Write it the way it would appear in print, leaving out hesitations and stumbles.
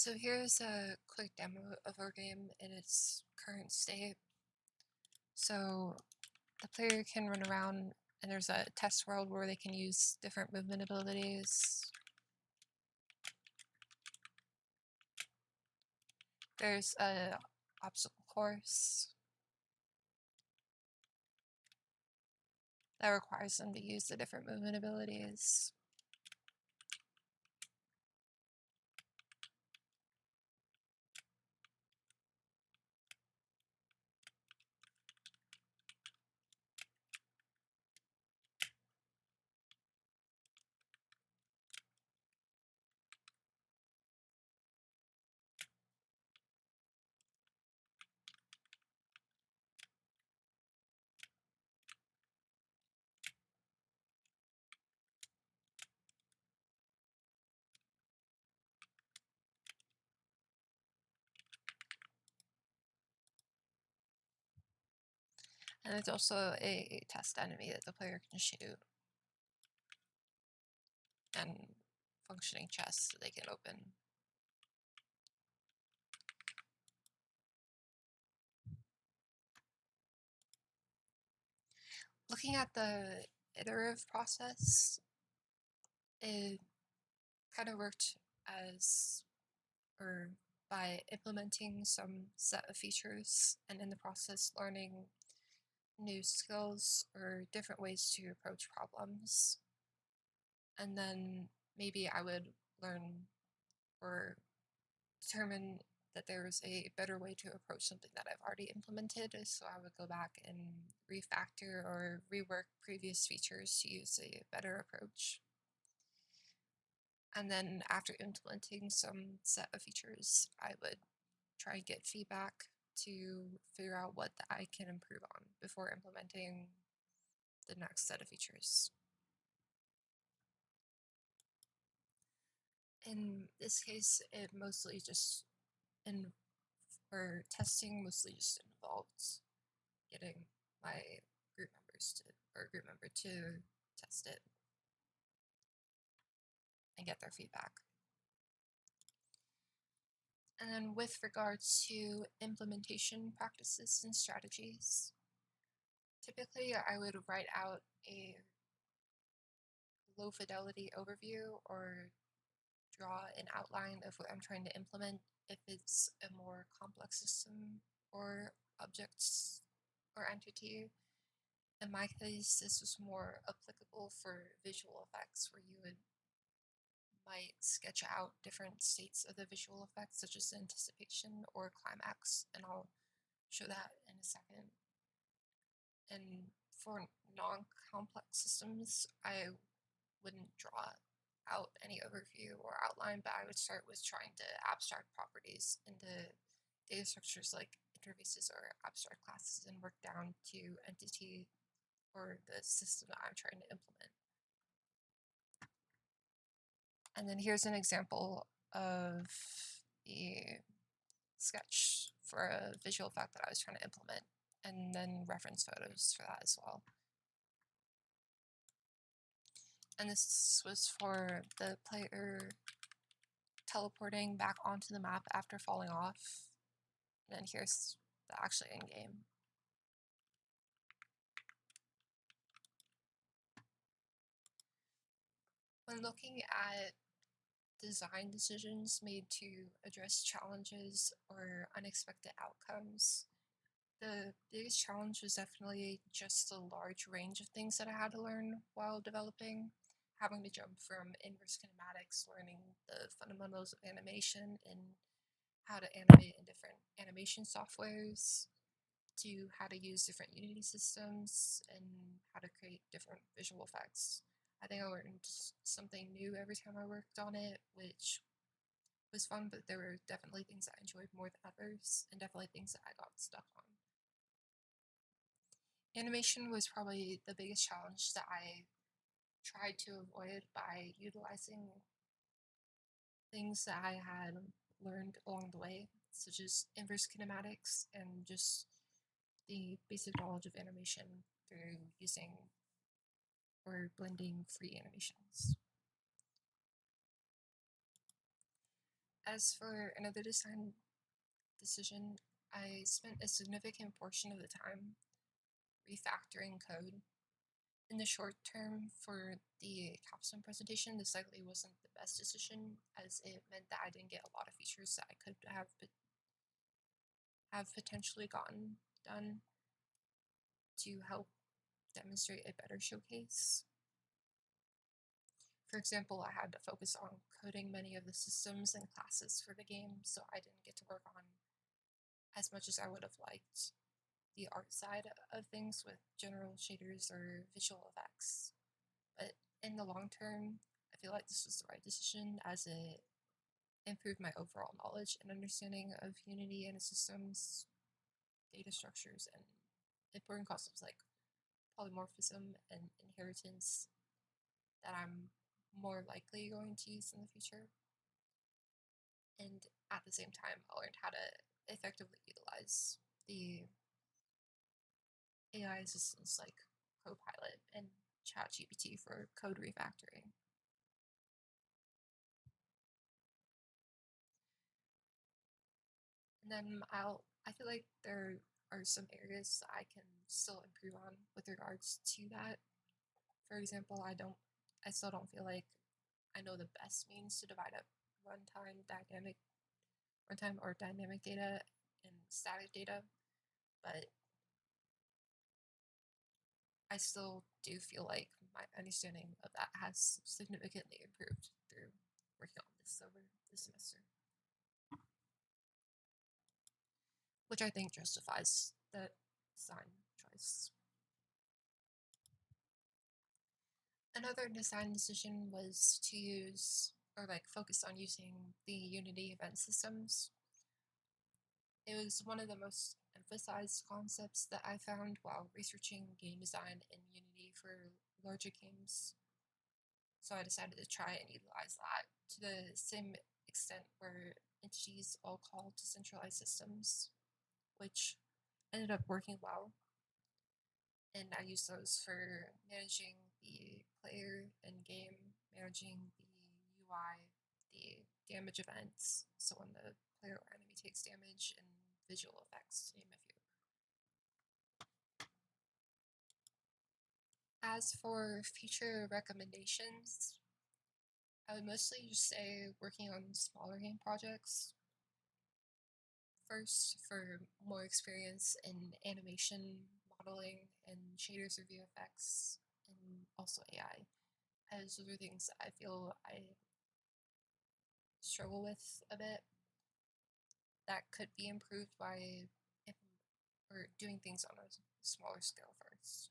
So here's a quick demo of our game in its current state. So the player can run around and there's a test world where they can use different movement abilities. There's a obstacle course that requires them to use the different movement abilities. And there's also a test enemy that the player can shoot, and functioning chests that they can open. Looking at the iterative process, it kind of worked as, or by implementing some set of features and in the process learning new skills or different ways to approach problems. And then maybe I would learn or determine that there was a better way to approach something that I've already implemented. So I would go back and refactor or rework previous features to use a better approach. And then after implementing some set of features, I would try and get feedback to figure out what I can improve on before implementing the next set of features. In this case, it mostly just, for testing, mostly just involved getting my group members to, or group member to test it and get their feedback. And then with regards to implementation practices and strategies, typically I would write out a low fidelity overview or draw an outline of what I'm trying to implement if it's a more complex system or objects or entity. In my case, this was more applicable for visual effects where you might sketch out different states of the visual effects, such as anticipation or climax, and I'll show that in a second. And for non-complex systems, I wouldn't draw out any overview or outline, but I would start with trying to abstract properties into data structures like interfaces or abstract classes and work down to entity or the system that I'm trying to implement. And then here's an example of the sketch for a visual effect that I was trying to implement, and then reference photos for that as well. And this was for the player teleporting back onto the map after falling off. And then here's the actual end game. When looking at design decisions made to address challenges or unexpected outcomes, the biggest challenge was definitely just the large range of things that I had to learn while developing. Having to jump from inverse kinematics, learning the fundamentals of animation and how to animate in different animation softwares, to how to use different Unity systems and how to create different visual effects. I think I learned something new every time I worked on it, which was fun, but there were definitely things I enjoyed more than others, and definitely things that I got stuck on. Animation was probably the biggest challenge that I tried to avoid by utilizing things that I had learned along the way, such as inverse kinematics and just the basic knowledge of animation through using or blending free animations. As for another design decision, I spent a significant portion of the time refactoring code. In the short term, for the capstone presentation, this likely wasn't the best decision, as it meant that I didn't get a lot of features that I could have potentially gotten done to help demonstrate a better showcase. For example, I had to focus on coding many of the systems and classes for the game, so I didn't get to work on as much as I would have liked the art side of things with general shaders or visual effects. But in the long term, I feel like this was the right decision as it improved my overall knowledge and understanding of Unity and its systems, data structures, and important concepts like polymorphism and inheritance that I'm more likely going to use in the future. And at the same time, I learned how to effectively utilize the AI assistants like Copilot and ChatGPT for code refactoring. And then I feel like there are some areas I can still improve on with regards to that. For example, I still don't feel like I know the best means to divide up runtime dynamic runtime or dynamic data and static data, but I still do feel like my understanding of that has significantly improved through working on this over the semester, which I think justifies the design choice. Another design decision was to use or focus on using the Unity event systems. It was one of the most emphasized concepts that I found while researching game design in Unity for larger games. So I decided to try and utilize that to the same extent where entities all call to centralized systems, which ended up working well. And I use those for managing the player and game, managing the UI, the damage events, so when the player or enemy takes damage, and visual effects, to name a few. As for future recommendations, I would mostly just say working on smaller game projects first for more experience in animation, modeling, and shaders or VFX, and also AI, as those are things that I feel I struggle with a bit that could be improved by or doing things on a smaller scale first.